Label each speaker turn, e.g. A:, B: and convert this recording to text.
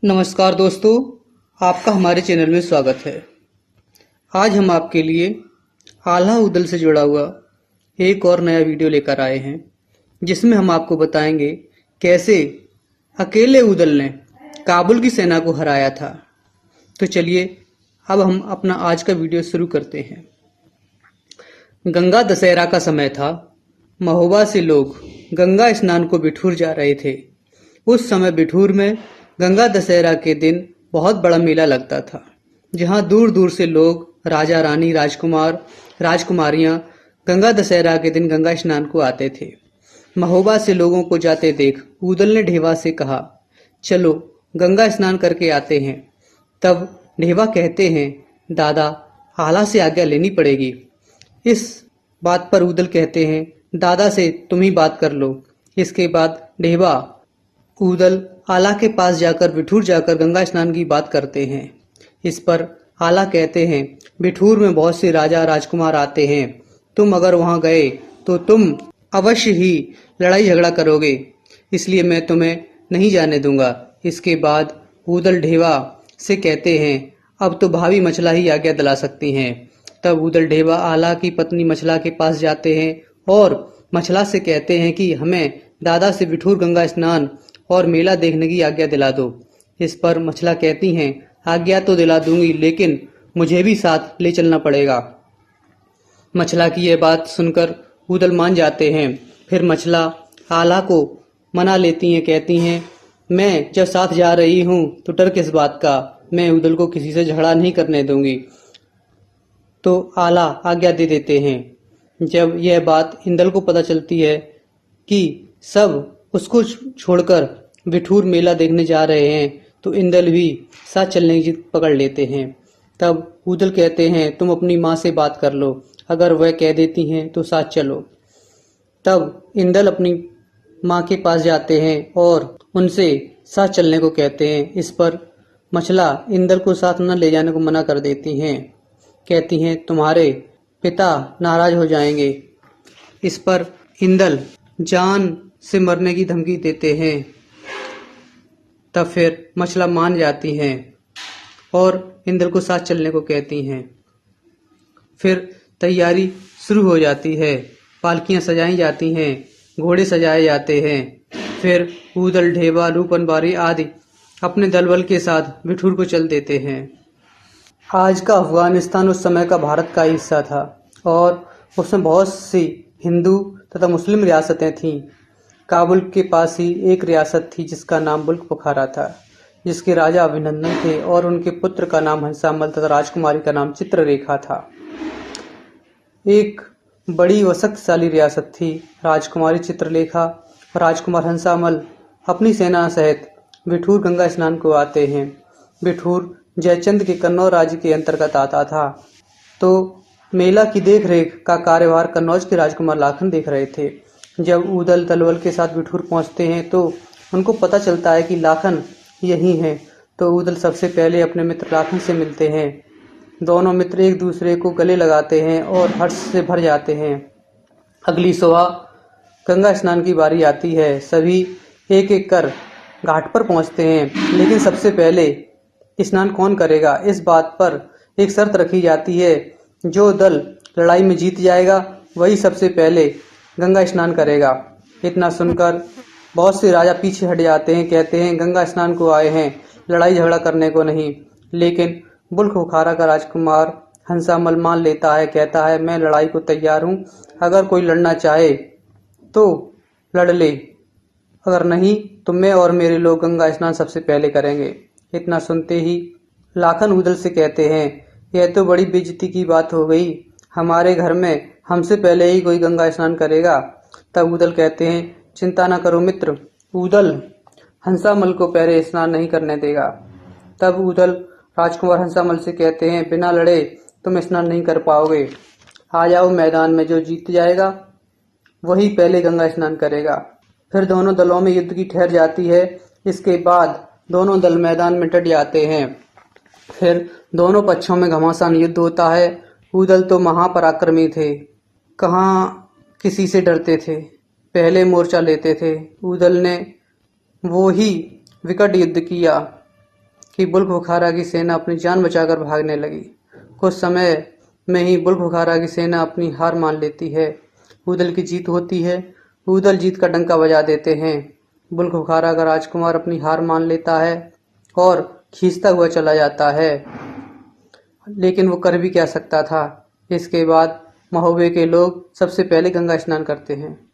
A: नमस्कार दोस्तों, आपका हमारे चैनल में स्वागत है। आज हम आपके लिए आल्हा उदल से जुड़ा हुआ एक और नया वीडियो लेकर आए हैं, जिसमें हम आपको बताएंगे कैसे अकेले उदल ने काबुल की सेना को हराया था। तो चलिए अब हम अपना आज का वीडियो शुरू करते हैं। गंगा दशहरा का समय था। महोबा से लोग गंगा स्नान को बिठूर जा रहे थे। उस समय बिठूर में गंगा दशहरा के दिन बहुत बड़ा मेला लगता था, जहां दूर दूर से लोग, राजा रानी, राजकुमार, राजकुमारियां गंगा दशहरा के दिन गंगा स्नान को आते थे। महोबा से लोगों को जाते देख उदल ने ढेवा से कहा, चलो गंगा स्नान करके आते हैं। तब ढेवा कहते हैं, दादा, आला से आज्ञा लेनी पड़ेगी। इस बात पर उदल कहते हैं, दादा से तुम ही बात कर लो। इसके बाद ढेवा उदल आला के पास जाकर बिठूर जाकर गंगा स्नान की बात करते हैं। इस पर आला कहते हैं, बिठूर में बहुत से राजा राजकुमार आते हैं, तुम अगर वहां गए तो तुम अवश्य ही लड़ाई झगड़ा करोगे, इसलिए मैं तुम्हें नहीं जाने दूंगा। इसके बाद उदल ढेवा से कहते हैं, अब तो भाभी मछला ही आज्ञा दिला सकती हैं। तब उदल ढेवा आला की पत्नी मछला के पास जाते हैं और मछला से कहते हैं कि हमें दादा से बिठूर गंगा स्नान और मेला देखने की आज्ञा दिला दो। इस पर मछला कहती हैं, आज्ञा तो दिला दूंगी, लेकिन मुझे भी साथ ले चलना पड़ेगा। मछला की यह बात सुनकर उदल मान जाते हैं। फिर मछला आला को मना लेती हैं, कहती हैं, मैं जब साथ जा रही हूँ तो डर किस बात का, मैं उदल को किसी से झगड़ा नहीं करने दूंगी। तो आला आज्ञा दे देते हैं। जब यह बात इंदल को पता चलती है कि सब उसको छोड़कर बिठूर मेला देखने जा रहे हैं, तो इंदल भी साथ चलने की जिद पकड़ लेते हैं। तब उदल कहते हैं, तुम अपनी माँ से बात कर लो, अगर वह कह देती हैं तो साथ चलो। तब इंदल अपनी माँ के पास जाते हैं और उनसे साथ चलने को कहते हैं। इस पर मछला इंदल को साथ न ले जाने को मना कर देती हैं, कहती हैं, तुम्हारे पिता नाराज हो जाएंगे। इस पर इंदल जान से मरने की धमकी देते हैं। तब फिर मछला मान जाती हैं और इंदल को साथ चलने को कहती हैं। फिर तैयारी शुरू हो जाती है, पालकियां सजाई जाती हैं, घोड़े सजाए जाते हैं। फिर उदल, ढेवा, रूपन बारी आदि अपने दलबल के साथ बिठूर को चल देते हैं। आज का अफगानिस्तान उस समय का भारत का हिस्सा था और उसमें बहुत सी हिंदू तथा मुस्लिम रियासतें थीं। काबुल के पास ही एक रियासत थी जिसका नाम बुल्क बुखारा था, जिसके राजा अभिनंदन थे और उनके पुत्र का नाम हंसामल तथा राजकुमारी का नाम चित्ररेखा था। एक बड़ी व शक्तिशाली रियासत थी। राजकुमारी चित्रलेखा और राजकुमार हंसामल अपनी सेना सहित बिठूर गंगा स्नान को आते हैं। बिठूर जयचंद के कन्नौज राज्य के अंतर्गत आता था, तो मेला की देखरेख का कार्यभार कन्नौज के राजकुमार लाखन देख रहे थे। जब उदल दलबल के साथ बिठूर पहुंचते हैं तो उनको पता चलता है कि लाखन यही हैं, तो उदल सबसे पहले अपने मित्र लाखन से मिलते हैं। दोनों मित्र एक दूसरे को गले लगाते हैं और हर्ष से भर जाते हैं। अगली सुबह गंगा स्नान की बारी आती है। सभी एक एक कर घाट पर पहुंचते हैं, लेकिन सबसे पहले स्नान कौन करेगा, इस बात पर एक शर्त रखी जाती है। जो दल लड़ाई में जीत जाएगा वही सबसे पहले गंगा स्नान करेगा। इतना सुनकर बहुत से राजा पीछे हट जाते हैं, कहते हैं, गंगा स्नान को आए हैं, लड़ाई झगड़ा करने को नहीं। लेकिन बुल्क बुखारा का राजकुमार हंसामल मान लेता है, कहता है, मैं लड़ाई को तैयार हूँ, अगर कोई लड़ना चाहे तो लड़ ले, अगर नहीं तो मैं और मेरे लोग गंगा स्नान सबसे पहले करेंगे। इतना सुनते ही लाखन उदल से कहते हैं, यह तो बड़ी बेइज्जती की बात हो गई, हमारे घर में हमसे पहले ही कोई गंगा स्नान करेगा। तब उदल कहते हैं, चिंता न करो मित्र, उदल हंसामल को पहले स्नान नहीं करने देगा। तब उदल राजकुमार हंसामल से कहते हैं, बिना लड़े तुम स्नान नहीं कर पाओगे, आ जाओ मैदान में, जो जीत जाएगा वही पहले गंगा स्नान करेगा। फिर दोनों दलों में युद्ध की ठहर जाती है। इसके बाद दोनों दल मैदान में डट जाते हैं। फिर दोनों पक्षों में घमासान युद्ध होता है। उदल तो महापराक्रमी थे, कहाँ किसी से डरते थे, पहले मोर्चा लेते थे। उदल ने वो ही विकट युद्ध किया कि बुल्क बुखारा की सेना अपनी जान बचाकर भागने लगी। कुछ समय में ही बुल्क बुखारा की सेना अपनी हार मान लेती है। ऊदल की जीत होती है। ऊदल जीत का डंका बजा देते हैं। बुल्क बुखारा का राजकुमार अपनी हार मान लेता है और खींचता हुआ चला जाता है, लेकिन वो कर भी क्या सकता था। इसके बाद महोबे के लोग सबसे पहले गंगा स्नान करते हैं।